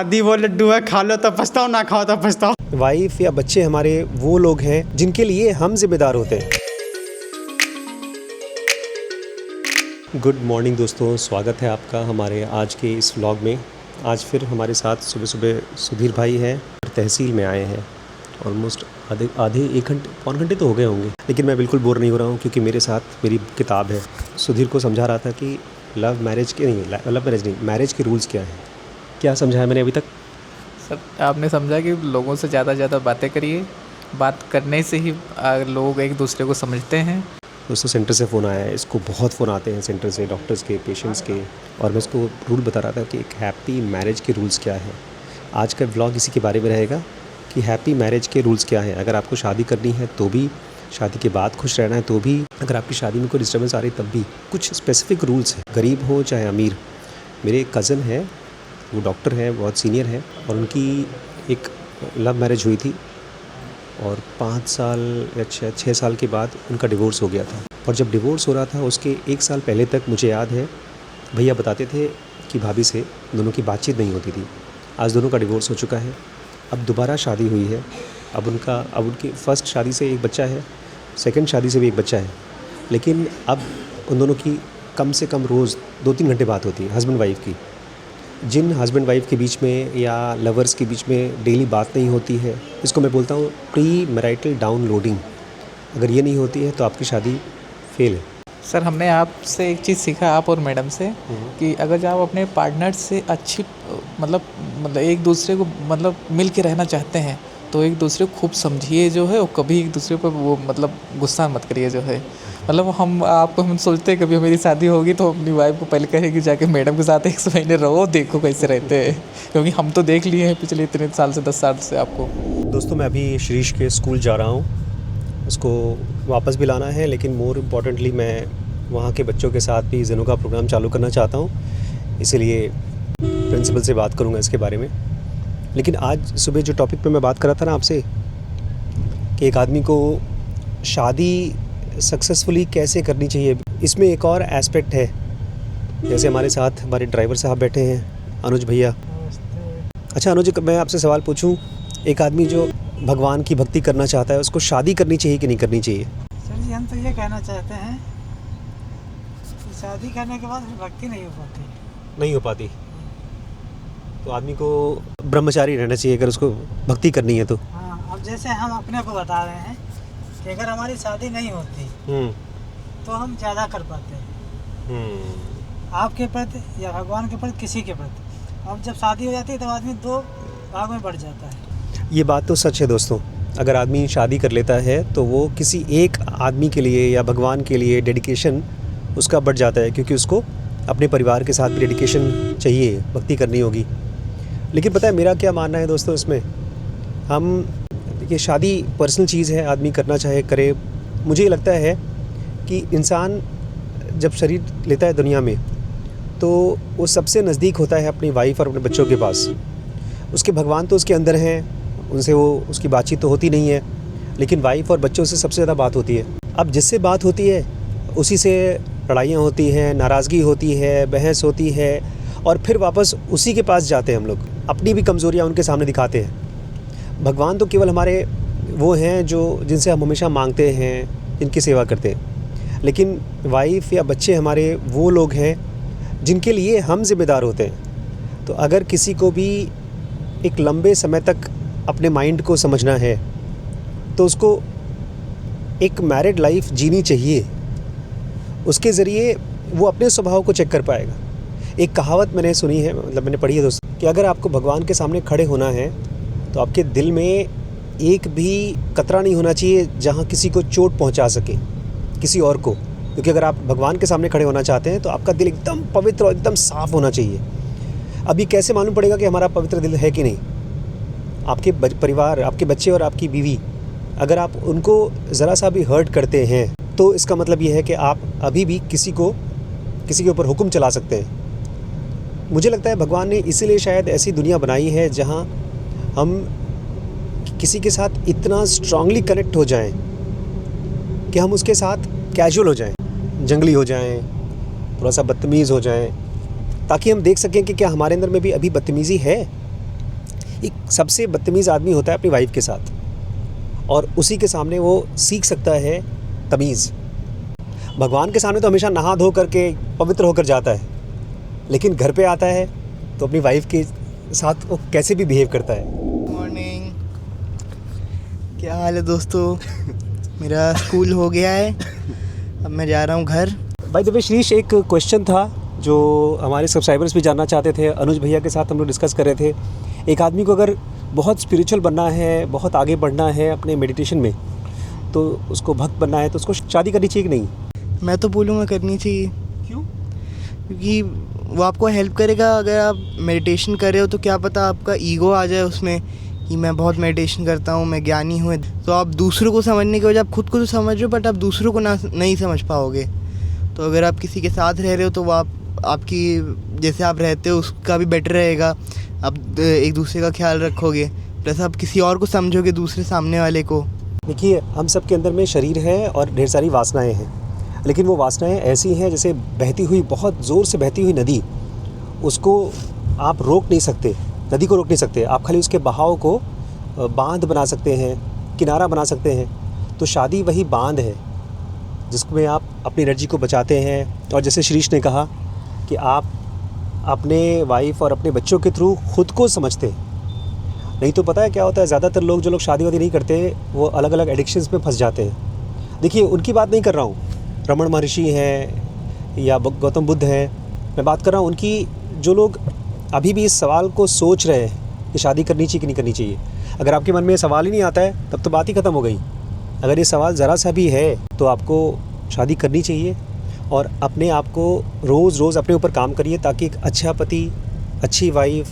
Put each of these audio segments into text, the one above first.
शादी वो लड्डू है, खा लो तो पछताओ, ना खाओ तो पछताओ। वाइफ या बच्चे हमारे वो लोग हैं जिनके लिए हम जिम्मेदार होते हैं। गुड मॉर्निंग दोस्तों, स्वागत है आपका हमारे आज के इस व्लॉग में। आज फिर हमारे साथ सुबह सुबह सुधीर भाई हैं और तहसील में आए हैं। ऑलमोस्ट आधे एक घंटे पौन घंटे तो हो गए होंगे, लेकिन मैं बिल्कुल बोर नहीं हो रहा हूँ क्योंकि मेरे साथ मेरी किताब है। सुधीर को समझा रहा था कि लव मैरिज नहीं, मैरिज के रूल्स क्या हैं। क्या समझाया मैंने अभी तक? सर, आपने समझा कि लोगों से ज़्यादा बातें करिए। बात करने से ही लोग एक दूसरे को समझते हैं। दोस्तों, सेंटर से फ़ोन आया है। इसको बहुत फ़ोन आते हैं सेंटर से, डॉक्टर्स के, पेशेंट्स के। और मैं इसको रूल बता रहा था कि एक हैप्पी मैरिज के रूल्स क्या है। आज का व्लॉग इसी के बारे में रहेगा कि हैप्पी मैरिज के रूल्स क्या हैं। अगर आपको शादी करनी है तो भी, शादी के बाद खुश रहना है तो भी, अगर आपकी शादी में कोई डिस्टर्बेंस आ रही तब भी, कुछ स्पेसिफिक रूल्स हैं। गरीब हो चाहे अमीर। मेरे कज़न है, वो डॉक्टर है, बहुत सीनियर है, और उनकी एक लव मैरिज हुई थी और 5 साल या 6 साल के बाद उनका डिवोर्स हो गया था। और जब डिवोर्स हो रहा था उसके 1 साल पहले तक मुझे याद है भैया बताते थे कि भाभी से दोनों की बातचीत नहीं होती थी। आज दोनों का डिवोर्स हो चुका है, अब दोबारा शादी हुई है। अब उनकी फ़र्स्ट शादी से एक बच्चा है, सेकंड शादी से भी एक बच्चा है, लेकिन अब उन दोनों की कम से कम रोज़ 2-3 घंटे बात होती है हस्बैंड वाइफ की। जिन हस्बैंड वाइफ के बीच में या लवर्स के बीच में डेली बात नहीं होती है, इसको मैं बोलता हूँ प्री मैरिटल डाउनलोडिंग। अगर ये नहीं होती है तो आपकी शादी फेल है। सर, हमने आपसे एक चीज़ सीखा, आप और मैडम से, कि अगर आप अपने पार्टनर से अच्छी मतलब एक दूसरे को मिल के रहना चाहते हैं तो एक दूसरे को खूब समझिए जो है, और कभी एक दूसरे पर वो गुस्सा मत करिए जो है। हम सोचते हैं कभी मेरी शादी होगी तो अपनी वाइफ को पहले कहेगी जाके मैडम के साथ 1 महीने रहो, देखो कैसे रहते हैं, क्योंकि हम तो देख लिए हैं पिछले इतने साल से, 10 साल से आपको। दोस्तों, मैं अभी श्रीश के स्कूल जा रहा हूँ। उसको वापस भी लाना है, लेकिन मोर इम्पॉर्टेंटली मैं वहाँ के बच्चों के साथ भी ज़ेनो का प्रोग्राम चालू करना चाहता हूँ, इसीलिए प्रिंसिपल से बात करूँगा इसके बारे में। लेकिन आज सुबह जो टॉपिक पे मैं बात कर रहा था ना आपसे, कि एक आदमी को शादी सक्सेसफुली कैसे करनी चाहिए, इसमें एक और एस्पेक्ट है। जैसे हमारे साथ हमारे ड्राइवर साहब बैठे हैं, अनुज भैया। अच्छा अनुज, मैं आपसे सवाल पूछूं, एक आदमी जो भगवान की भक्ति करना चाहता है, उसको शादी करनी चाहिए कि नहीं करनी चाहिए? सर जी, हम तो ये कहना चाहते हैं कि शादी करने के बाद भक्ति नहीं हो पाती। नहीं हो पाती तो आदमी को ब्रह्मचारी रहना चाहिए अगर उसको भक्ति करनी है तो। हाँ, अब जैसे हम अपने को बता रहे हैं कि अगर हमारी शादी नहीं होती तो हम ज़्यादा कर पाते हैं आपके प्रति या भगवान के प्रति, किसी के प्रति। अब जब शादी हो जाती है तो आदमी 2 भाग में बढ़ जाता है। ये बात तो सच है दोस्तों। अगर आदमी शादी कर लेता है तो वो किसी एक आदमी के लिए या भगवान के लिए डेडिकेशन उसका बढ़ जाता है, क्योंकि उसको अपने परिवार के साथ भी डेडिकेशन चाहिए, भक्ति करनी होगी। लेकिन पता है मेरा क्या मानना है दोस्तों इसमें? ये शादी पर्सनल चीज़ है, आदमी करना चाहे करे। मुझे लगता है कि इंसान जब शरीर लेता है दुनिया में तो वो सबसे नज़दीक होता है अपनी वाइफ और अपने बच्चों के पास। उसके भगवान तो उसके अंदर हैं, उनसे उसकी बातचीत तो होती नहीं है, लेकिन वाइफ और बच्चों से सबसे ज़्यादा बात होती है। अब जिससे बात होती है उसी से लड़ाइयाँ होती हैं, नाराज़गी होती है, बहस होती है, और फिर वापस उसी के पास जाते हैं हम लोग, अपनी भी कमज़ोरियाँ उनके सामने दिखाते हैं। भगवान तो केवल हमारे वो हैं जिनसे हम हमेशा मांगते हैं, जिनकी सेवा करते हैं, लेकिन वाइफ या बच्चे हमारे वो लोग हैं जिनके लिए हम ज़िम्मेदार होते हैं। तो अगर किसी को भी एक लंबे समय तक अपने माइंड को समझना है तो उसको एक मैरिड लाइफ जीनी चाहिए। उसके ज़रिए वो अपने स्वभाव को चेक कर पाएगा। एक कहावत मैंने सुनी है, मैंने पढ़ी है दोस्तों, कि अगर आपको भगवान के सामने खड़े होना है तो आपके दिल में एक भी कतरा नहीं होना चाहिए जहाँ किसी को चोट पहुँचा सके, किसी और को। क्योंकि अगर आप भगवान के सामने खड़े होना चाहते हैं तो आपका दिल एकदम पवित्र और एकदम साफ़ होना चाहिए। अभी कैसे मालूम पड़ेगा कि हमारा पवित्र दिल है कि नहीं? आपके परिवार, आपके बच्चे और आपकी बीवी, अगर आप उनको ज़रा सा भी हर्ट करते हैं तो इसका मतलब ये है कि आप अभी भी किसी के ऊपर हुक्म चला सकते हैं। मुझे लगता है भगवान ने इसीलिए शायद ऐसी दुनिया बनाई है जहाँ हम किसी के साथ इतना स्ट्रांगली कनेक्ट हो जाएं कि हम उसके साथ कैजुअल हो जाएं, जंगली हो जाएं, थोड़ा सा बदतमीज़ हो जाएं, ताकि हम देख सकें कि क्या हमारे अंदर में भी अभी बदतमीज़ी है एक सबसे बदतमीज़ आदमी होता है अपनी वाइफ के साथ, और उसी के सामने वो सीख सकता है तमीज़। भगवान के सामने तो हमेशा नहा धो करके पवित्र होकर जाता है, लेकिन घर पे आता है तो अपनी वाइफ के साथ वो कैसे भी बिहेव करता है। मॉर्निंग, क्या हाल है दोस्तों? मेरा स्कूल हो गया है, अब मैं जा रहा हूँ घर। भाई द वे श्रीश, एक क्वेश्चन था जो हमारे सब्सक्राइबर्स भी जानना चाहते थे। अनुज भैया के साथ हम लोग डिस्कस कर रहे थे, एक आदमी को अगर बहुत स्पिरिचुअल बनना है, बहुत आगे बढ़ना है अपने मेडिटेशन में, तो उसको भक्त बनना है, तो उसको शादी करनी चाहिए कि नहीं? मैं तो बोलूँगा करनी चाहिए। क्यों? क्योंकि वो आपको हेल्प करेगा। अगर आप मेडिटेशन कर रहे हो तो क्या पता आपका ईगो आ जाए उसमें कि मैं बहुत मेडिटेशन करता हूँ, मैं ज्ञानी हूँ, तो आप दूसरों को समझने के वजह आप खुद को तो समझ रहे हो बट आप दूसरों को नहीं समझ पाओगे। तो अगर आप किसी के साथ रह रहे हो तो वो आपकी जैसे आप रहते हो उसका भी बेटर रहेगा, आप एक दूसरे का ख्याल रखोगे, प्लस आप किसी और को समझोगे, दूसरे सामने वाले को। देखिए, हम सब के अंदर में शरीर है और ढेर सारी वासनाएं हैं, लेकिन वो वासनाएं ऐसी हैं जैसे बहती हुई, बहुत ज़ोर से बहती हुई नदी। उसको आप रोक नहीं सकते, नदी को रोक नहीं सकते, आप खाली उसके बहाव को बांध बना सकते हैं, किनारा बना सकते हैं। तो शादी वही बांध है जिसमें आप अपनी एनर्जी को बचाते हैं। और जैसे श्रीश ने कहा कि आप अपने वाइफ और अपने बच्चों के थ्रू खुद को समझते हैं। नहीं तो पता है क्या होता है, ज़्यादातर लोग जो लोग शादी वादी नहीं करते वो अलग अलग एडिक्शंस में फंस जाते हैं। देखिए, उनकी बात नहीं कर रहा हूँ, रमण महर्षि हैं या गौतम बुद्ध हैं, मैं बात कर रहा हूँ उनकी जो लोग अभी भी इस सवाल को सोच रहे हैं कि शादी करनी चाहिए कि नहीं करनी चाहिए। अगर आपके मन में ये सवाल ही नहीं आता है तब तो बात ही ख़त्म हो गई। अगर ये सवाल ज़रा सा भी है तो आपको शादी करनी चाहिए और अपने आप को रोज़ अपने ऊपर काम करिए ताकि एक अच्छा पति, अच्छी वाइफ,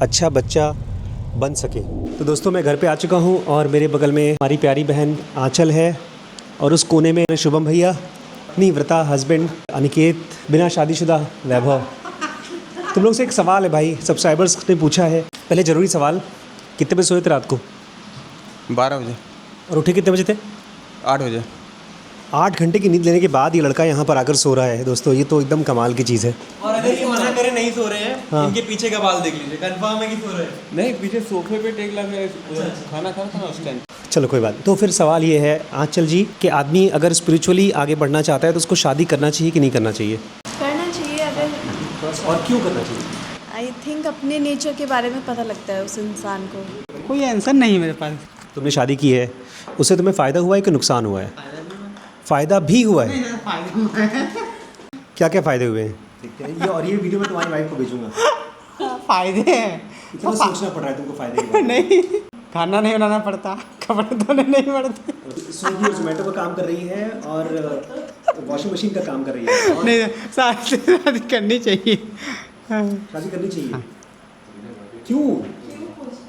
अच्छा बच्चा बन सके। तो दोस्तों, मैं घर पे आ चुका हूँ और मेरे बगल में हमारी प्यारी बहन आंचल है और उस कोने में शुभम भैया, अपनी व्रता हस्बैंड अनिकेत, बिना शादीशुदा वैभव। तुम लोग से एक सवाल है भाई, सब्सक्राइबर्स ने पूछा है। पहले ज़रूरी सवाल, कितने बजे सोए थे रात को? 12 बजे। और उठे कितने बजे थे? 8 बजे। 8 घंटे की नींद लेने के बाद ये लड़का यहाँ पर आकर सो रहा है। दोस्तों, ये तो एकदम कमाल की चीज़ है। और अगर ये मना करे नहीं सो रहे हैं, हाँ। इनके पीछे का बाल देख लीजिए, कंफर्म है कि सो रहे हैं। नहीं, पीछे सोफे पे टेक लगा खाना खा रहा था उस टाइम। चलो कोई बात नहीं। तो फिर सवाल ये है आंचल जी कि आदमी अगर स्पिरिचुअली आगे बढ़ना चाहता है तो उसको शादी करना चाहिए कि नहीं करना चाहिए? करना चाहिए। अगर और क्यों करना चाहिए? आई थिंक अपने नेचर के बारे में पता लगता है उस इंसान को। कोई आंसर नहीं मेरे पास। तुमने शादी की है, उससे तुम्हें फ़ायदा हुआ है कि नुकसान हुआ है? फ़ायदा भी हुआ है। क्या क्या फ़ायदे हुए हैं? ये वीडियो मैं तुम्हारी वाइफ को भेजूंगा। फायदे हैं। इतना सोचना पड़ रहा है तुमको फ़ायदे के बारे में। नहीं, खाना नहीं बनाना पड़ता, कपड़े धोने नहीं पड़ते। स्विगी और जोमेटो का काम कर रही है और वॉशिंग मशीन का काम कर रही है। और नहीं, शादी करनी चाहिए। शादी करनी चाहिए। क्यों?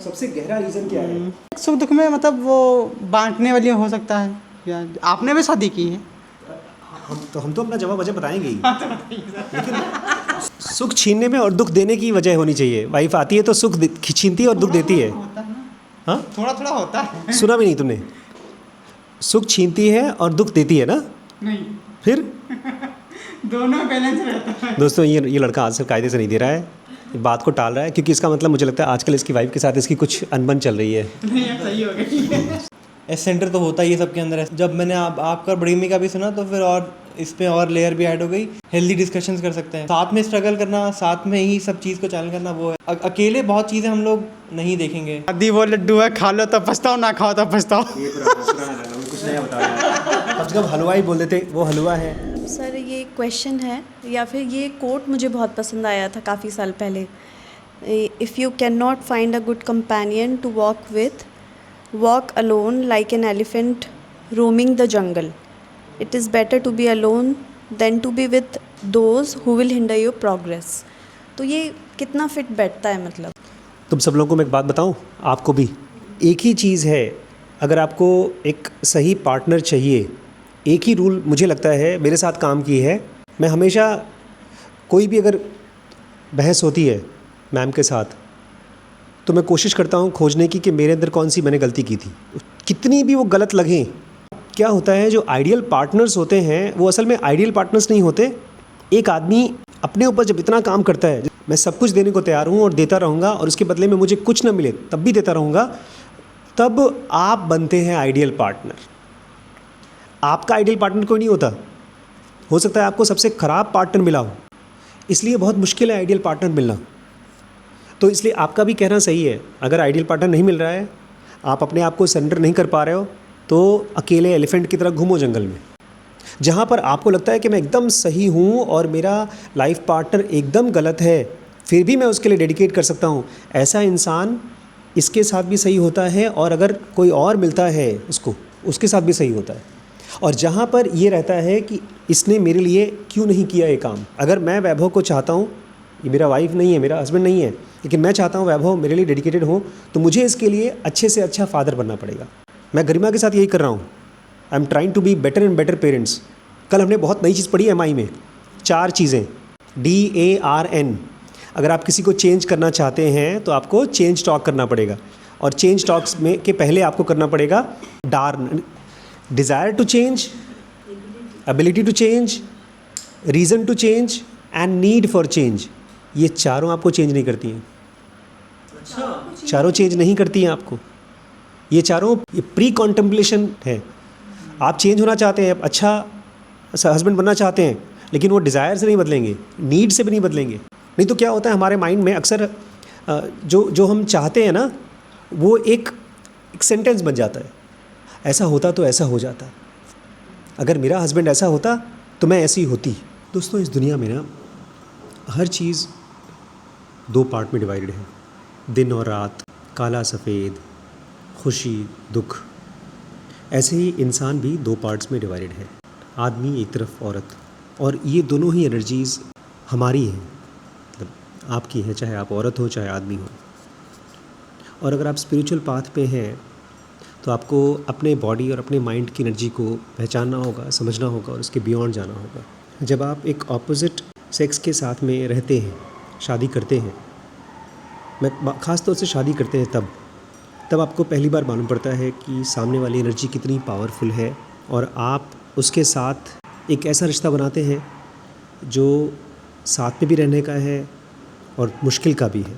सबसे गहरा रीज़न क्या है? सुख दुख में मतलब वो बांटने वाली हो सकता है। या आपने भी शादी की है? हम तो अपना जवाब वजह बताएंगे ही। लेकिन सुख छीनने में और दुख देने की वजह होनी चाहिए। वाइफ आती है तो सुख छीनती है और दुख देती है। हाँ, थोड़ा थोड़ा होता है। सुना भी नहीं तुमने? सुख छीनती है और दुख देती है ना? नहीं, फिर दोनों बैलेंस रहता है। दोस्तों, ये लड़का आज से कायदे से नहीं दे रहा है, बात को टाल रहा है, क्योंकि इसका मतलब मुझे लगता है आजकल इसकी वाइफ के साथ इसकी कुछ अनबन चल रही है। नहीं, अब सही हो गई। एस सेंटर तो होता ही है सबके अंदर। जब मैंने आपका ब्रीमी का भी सुना तो फिर और इस पे और लेयर भी ऐड हो गई। हेल्दी डिस्कशंस कर सकते हैं, साथ में स्ट्रगल करना, साथ में ही सब चीज़ को चैनल करना, वो है। अकेले बहुत चीज़ें हम लोग नहीं देखेंगे। शादी वो लड्डू है, खा लो तो पछताओ, ना खाओ तो पछताओ। कुछ नया बता रहा है। जब हलवाई बोल देते वो हलवा है। सर, ये क्वेश्चन है या फिर ये कोट मुझे बहुत पसंद आया था काफ़ी साल पहले। If you can not find a good companion to walk with, walk alone like an elephant roaming the jungle. It is better to be alone than to be with those who will hinder your progress. तो ये कितना fit बैठता है मतलब। तुम सब लोगों को मैं एक बात बताऊं, आपको भी एक ही चीज़ है। अगर आपको एक सही पार्टनर चाहिए, एक ही रूल मुझे लगता है मेरे साथ काम की है। मैं हमेशा कोई भी अगर बहस होती है मैम के साथ तो मैं कोशिश करता हूँ खोजने की कि मेरे अंदर कौन सी मैंने गलती की थी, कितनी भी वो गलत लगें। क्या होता है, जो आइडियल पार्टनर्स होते हैं वो असल में आइडियल पार्टनर्स नहीं होते। एक आदमी अपने ऊपर जब इतना काम करता है, मैं सब कुछ देने को तैयार हूँ और देता रहूँगा, और उसके बदले में मुझे कुछ ना मिले तब भी देता रहूँगा, तब आप बनते हैं आइडियल पार्टनर। आपका आइडियल पार्टनर कोई नहीं होता, हो सकता है आपको सबसे ख़राब पार्टनर मिला हो, इसलिए बहुत मुश्किल है आइडियल पार्टनर मिलना। तो इसलिए आपका भी कहना सही है, अगर आइडियल पार्टनर नहीं मिल रहा है, आप अपने आप को सरेंडर नहीं कर पा रहे हो, तो अकेले एलिफेंट की तरह घूमो जंगल में। जहाँ पर आपको लगता है कि मैं एकदम सही हूँ और मेरा लाइफ पार्टनर एकदम गलत है, फिर भी मैं उसके लिए डेडिकेट कर सकता हूँ, ऐसा इंसान इसके साथ भी सही होता है, और अगर कोई और मिलता है उसको, उसके साथ भी सही होता है। और जहाँ पर ये रहता है कि इसने मेरे लिए क्यों नहीं किया ये काम। अगर मैं वैभव को चाहता हूँ, ये मेरा वाइफ नहीं है, मेरा हस्बैंड नहीं है, लेकिन मैं चाहता हूँ वैभव मेरे लिए डेडिकेटेड हो, तो मुझे इसके लिए अच्छे से अच्छा फादर बनना पड़ेगा। मैं गरिमा के साथ यही कर रहा हूँ। I am trying to be better and better parents. कल हमने बहुत नई चीज़ पढ़ी MI में, 4 चीज़ें, DARN। अगर आप किसी को चेंज करना चाहते हैं तो आपको चेंज टॉक करना पड़ेगा, और चेंज टॉक्स में के पहले आपको करना पड़ेगा DARN, desire to change, ability to change, reason to change and need for change. ये चारों आपको चेंज नहीं करती हैं। चारों चेंज नहीं करती हैं आपको। ये चारों ये प्री कॉन्टेम्पलेशन है। आप चेंज होना चाहते हैं, अच्छा हस्बैंड बनना चाहते हैं, लेकिन वो डिज़ायर से नहीं बदलेंगे, नीड से भी नहीं बदलेंगे। नहीं तो क्या होता है हमारे माइंड में अक्सर जो हम चाहते हैं ना, वो एक सेंटेंस बन जाता है, ऐसा होता तो ऐसा हो जाता, अगर मेरा हस्बैंड ऐसा होता तो मैं ऐसी होती। दोस्तों, इस दुनिया में ना हर चीज़ 2 पार्ट में डिवाइडेड है, दिन और रात, काला सफ़ेद, खुशी दुख। ऐसे ही इंसान भी 2 पार्ट्स में डिवाइडेड है, आदमी एक तरफ औरत, और ये दोनों ही एनर्जीज़ हमारी हैं, मतलब आपकी हैं, चाहे आप औरत हो चाहे आदमी हो। और अगर आप स्पिरिचुअल पाथ पे हैं तो आपको अपने बॉडी और अपने माइंड की एनर्जी को पहचानना होगा, समझना होगा और उसके बियॉन्ड जाना होगा। जब आप एक ऑपोजिट सेक्स के साथ में रहते हैं, शादी करते हैं, मैं ख़ास तौर से शादी करते हैं, तब आपको पहली बार मालूम पड़ता है कि सामने वाली एनर्जी कितनी पावरफुल है, और आप उसके साथ एक ऐसा रिश्ता बनाते हैं जो साथ में भी रहने का है और मुश्किल का भी है।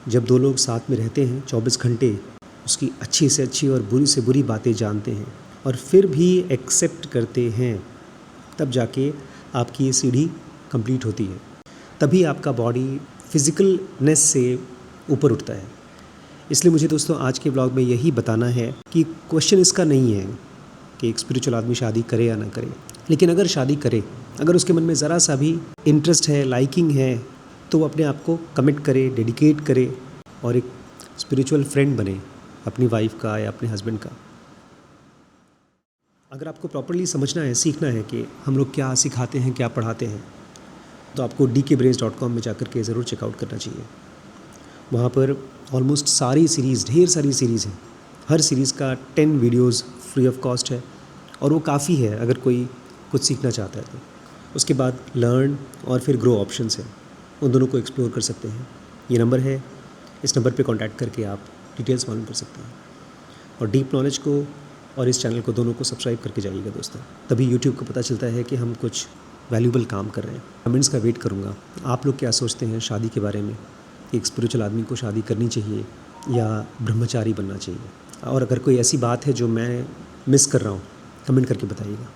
जब 2 लोग साथ में रहते हैं 24 घंटे, उसकी अच्छी से अच्छी और बुरी से बुरी बातें जानते हैं और फिर भी एक्सेप्ट करते हैं, तब जाके आपकी ये सीढ़ी कंप्लीट होती है। तभी आपका बॉडी फिज़िकलनेस से ऊपर उठता है। इसलिए मुझे दोस्तों आज के ब्लॉग में यही बताना है कि क्वेश्चन इसका नहीं है कि एक स्पिरिचुअल आदमी शादी करे या ना करे, लेकिन अगर शादी करे, अगर उसके मन में ज़रा सा भी इंटरेस्ट है, लाइकिंग है, तो वो अपने आप को कमिट करे, डेडिकेट करे और एक स्पिरिचुअल फ्रेंड बने अपनी वाइफ का या अपने हस्बैंड का। अगर आपको प्रॉपर्ली समझना है, सीखना है कि हम लोग क्या सिखाते हैं, क्या पढ़ाते हैं, तो आपको dkbrains.com में जाकर के ज़रूर चेकआउट करना चाहिए। वहाँ पर ऑलमोस्ट सारी सीरीज़, ढेर सारी सीरीज़ हैं। हर सीरीज़ का 10 वीडियोज़ फ्री ऑफ कॉस्ट है, और वो काफ़ी है अगर कोई कुछ सीखना चाहता है तो। उसके बाद लर्न और फिर ग्रो ऑप्शंस हैं, उन दोनों को एक्सप्लोर कर सकते हैं। ये नंबर है, इस नंबर पे कांटेक्ट करके आप डिटेल्स मालूम कर सकते हैं। और डीप नॉलेज को और इस चैनल को दोनों को सब्सक्राइब करके जाइएगा दोस्तों, तभी यूट्यूब को पता चलता है कि हम कुछ वैल्यूबल काम कर रहे हैं। कमेंट्स का वेट करूँगा, आप लोग क्या सोचते हैं शादी के बारे में, एक स्पिरिचुअल आदमी को शादी करनी चाहिए या ब्रह्मचारी बनना चाहिए। और अगर कोई ऐसी बात है जो मैं मिस कर रहा हूँ, कमेंट करके बताइएगा।